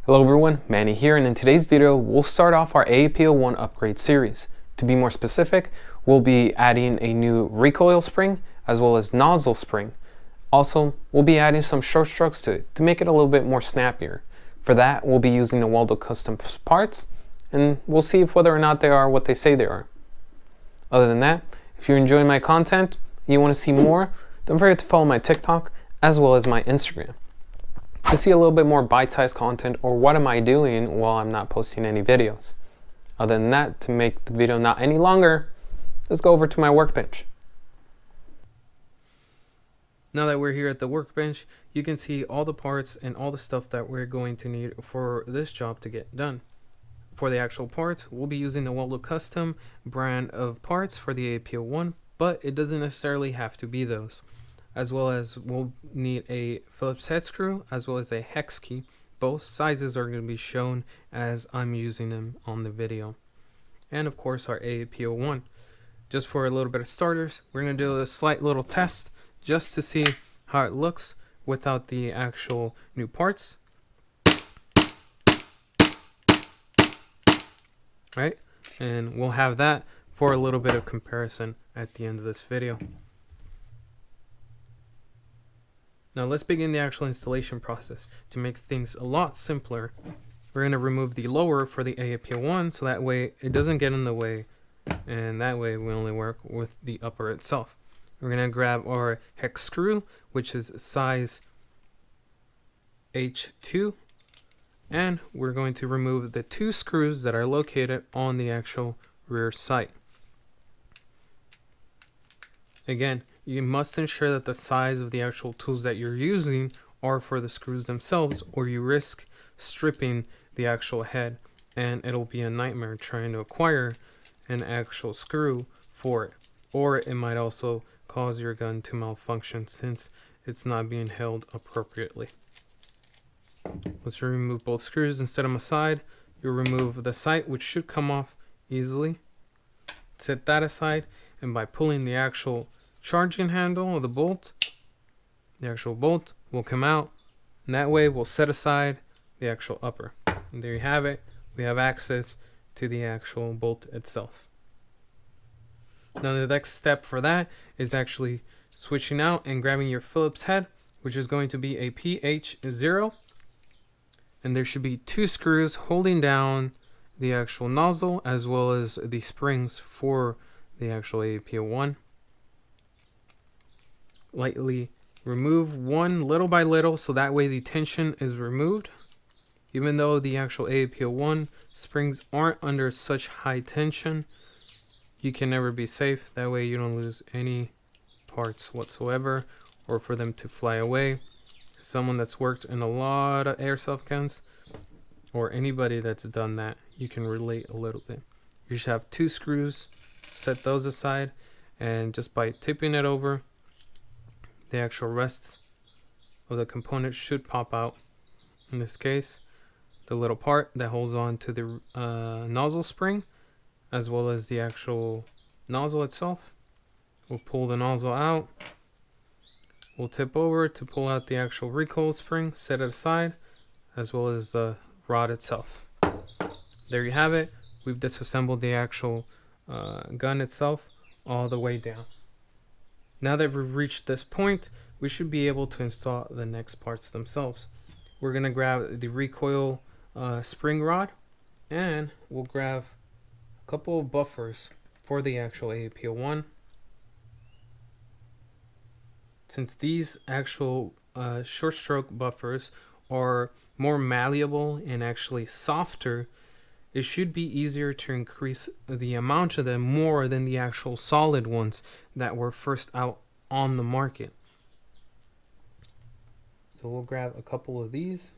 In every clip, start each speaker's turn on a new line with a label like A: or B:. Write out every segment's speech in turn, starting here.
A: Hello everyone, Manny here, and in today's video we'll start off our AAP-01 upgrade series. To be more specific, we'll be adding a new recoil spring as well as nozzle spring. Also, we'll be adding some short strokes to it to make it a little bit more snappier. For that, we'll be using the Waldo Custom parts, and we'll see if whether or not they are what they say they are. Other than that, if you're enjoying my content and you want to see more, don't forget to follow my TikTok as well as my Instagram to see a little bit more bite-sized content, or what am I doing while I'm not posting any videos. Other than that, to make the video not any longer, let's go over to my workbench. Now that we're here at the workbench, you can see all the parts and all the stuff that we're going to need for this job to get done. For the actual parts, we'll be using the Waldo Custom brand of parts for the AAP-01, but it doesn't necessarily have to be those. As well as we'll need a Phillips head screw as well as a hex key. Both sizes are going to be shown as I'm using them on the video. And of course our AAP-01. Just for a little bit of starters, we're going to do a slight little test just to see how it looks without the actual new parts. Right? And we'll have that for a little bit of comparison at the end of this video. Now let's begin the actual installation process. To make things a lot simpler, we're going to remove the lower for the AAP-01 so that way it doesn't get in the way, and that way we only work with the upper itself. We're going to grab our hex screw, which is size H2, and we're going to remove the two screws that are located on the actual rear sight. Again, you must ensure that the size of the actual tools that you're using are for the screws themselves, or you risk stripping the actual head, and it'll be a nightmare trying to acquire an actual screw for it. Or it might also cause your gun to malfunction since it's not being held appropriately. Let's remove both screws and set them aside. You'll remove the sight, which should come off easily. Set that aside, and by pulling the actual charging handle of the actual bolt will come out, and that way we'll set aside the actual upper. And there you have it. We have access to the actual bolt itself. Now the next step for that is actually switching out and grabbing your Phillips head, which is going to be a PH0, and there should be two screws holding down the actual nozzle as well as the springs for the actual AAP-01. Lightly remove one little by little so that way the tension is removed. Even though the actual AAP-01 springs aren't under such high tension, you can never be safe. That way you don't lose any parts whatsoever, or for them to fly away. Someone that's worked in a lot of airsoft guns, or anybody that's done that, you can relate a little bit. You should have two screws, set those aside, and just by tipping it over, the actual rest of the component should pop out. In this case, the little part that holds on to the nozzle spring as well as the actual nozzle itself. We'll pull the nozzle out. We'll tip over to pull out the actual recoil spring, set it aside, as well as the rod itself. There you have it. We've disassembled the actual gun itself all the way down. Now that we've reached this point, we should be able to install the next parts themselves. We're going to grab the recoil spring rod, and we'll grab a couple of buffers for the actual AAP-01. Since these actual short stroke buffers are more malleable and actually softer, it should be easier to increase the amount of them more than the actual solid ones that were first out on the market. So we'll grab a couple of these.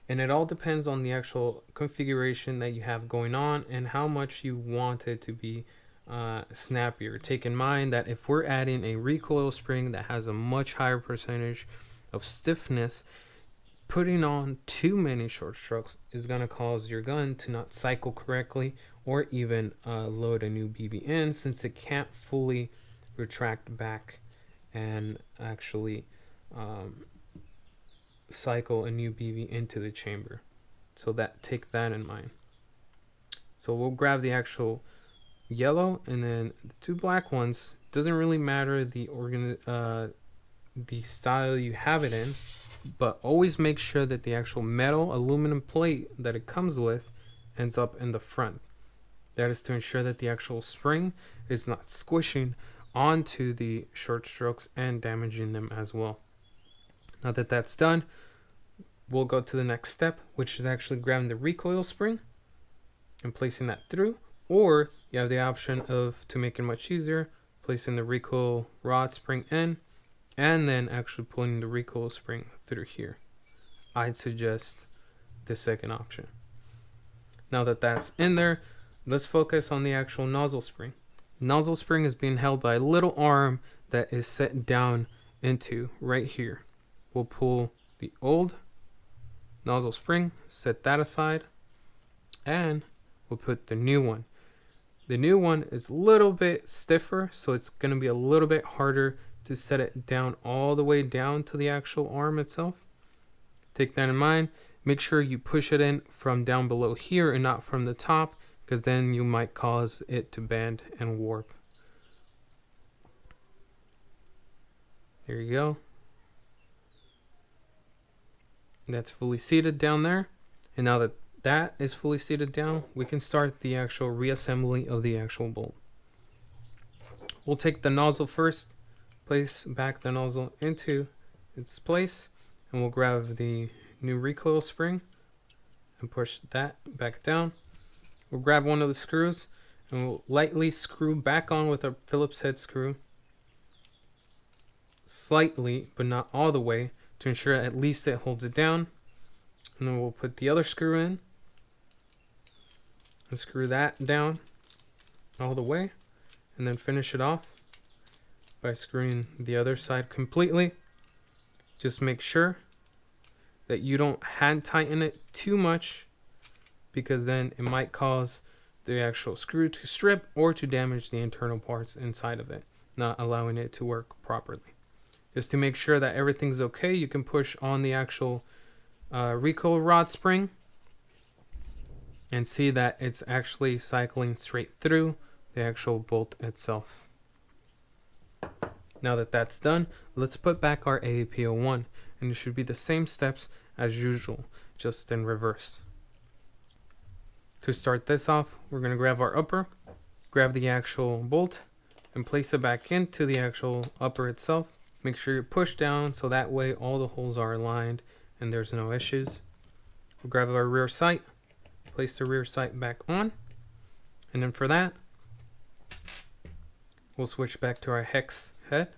A: And it all depends on the actual configuration that you have going on and how much you want it to be snappier. Take in mind that if we're adding a recoil spring that has a much higher percentage of stiffness, putting on too many short strokes is going to cause your gun to not cycle correctly, or even load a new BB in, since it can't fully retract back and actually cycle a new BB into the chamber. So take that in mind. So we'll grab the actual yellow, and then the two black ones. Doesn't really matter the style you have it in, but always make sure that the actual metal aluminum plate that it comes with ends up in the front. That is to ensure that the actual spring is not squishing onto the short strokes and damaging them as well. Now that that's done, we'll go to the next step, which is actually grabbing the recoil spring and placing that through, or you have the option of, to make it much easier, placing the recoil rod spring in and then actually pulling the recoil spring through here. I'd suggest the second option. Now that that's in there, let's focus on the actual nozzle spring. Nozzle spring is being held by a little arm that is set down into right here. We'll pull the old nozzle spring, set that aside, and we'll put the new one. The new one is a little bit stiffer, so it's going to be a little bit harder to set it down all the way down to the actual arm itself. Take that in mind. Make sure you push it in from down below here and not from the top, because then you might cause it to bend and warp. There you go. That's fully seated down there. And now that that is fully seated down, we can start the actual reassembly of the actual bolt. We'll take the nozzle first, place back the nozzle into its place, and we'll grab the new recoil spring and push that back down. We'll grab one of the screws and we'll lightly screw back on with a Phillips head screw, slightly but not all the way, to ensure at least it holds it down. And then we'll put the other screw in and screw that down all the way, and then finish it off by screwing the other side completely. Just make sure that you don't hand tighten it too much, because then it might cause the actual screw to strip or to damage the internal parts inside of it, not allowing it to work properly. Just to make sure that everything's okay, you can push on the actual recoil rod spring and see that it's actually cycling straight through the actual bolt itself. Now that that's done, let's put back our AAP-01, and it should be the same steps as usual, just in reverse. To start this off, we're going to grab our upper, grab the actual bolt, and place it back into the actual upper itself. Make sure you push down so that way all the holes are aligned and there's no issues. We'll grab our rear sight, place the rear sight back on, and then for that, we'll switch back to our hex head.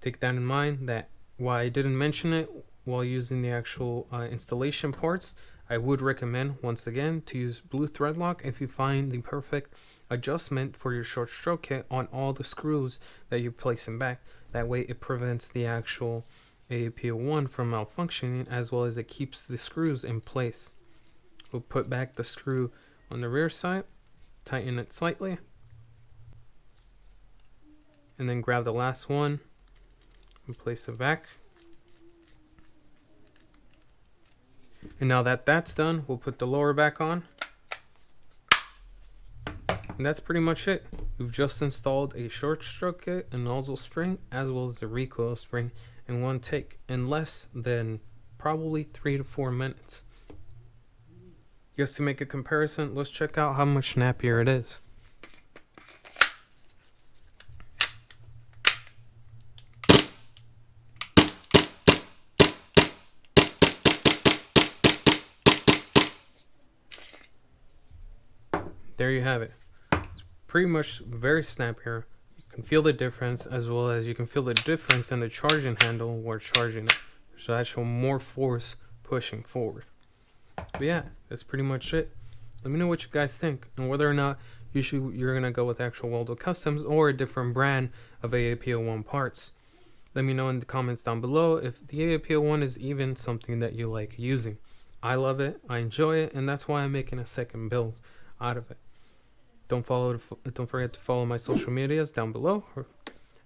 A: Take that in mind that while I didn't mention it while using the actual installation parts, I would recommend, once again, to use blue thread lock if you find the perfect adjustment for your short stroke kit on all the screws that you're placing back. That way it prevents the actual AAP-01 from malfunctioning, as well as it keeps the screws in place. We'll put back the screw on the rear side, tighten it slightly, and then grab the last one and place it back. And now that that's done, we'll put the lower back on. And that's pretty much it. We've just installed a short stroke kit, a nozzle spring, as well as a recoil spring in one take, in less than probably 3 to 4 minutes. Just to make a comparison, let's check out how much snappier it is. There you have it. It's pretty much very snappier. You can feel the difference, as well as you can feel the difference in the charging handle while charging it. There's actual more force pushing forward. But yeah, that's pretty much it. Let me know what you guys think, and whether or not you're gonna go with actual Waldo Customs or a different brand of AAP-01 parts. Let me know in the comments down below if the AAP-01 is even something that you like using. I love it, I enjoy it, and that's why I'm making a second build out of it. Don't forget to follow my social medias down below,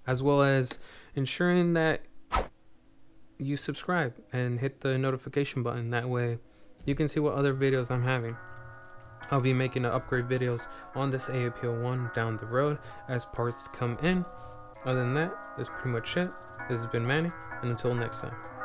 A: as well as ensuring that you subscribe and hit the notification button. That way you can see what other videos I'm having. I'll be making upgrade videos on this AAP-01 down the road as parts come in. Other than that, that's pretty much it. This has been Manny, and until next time.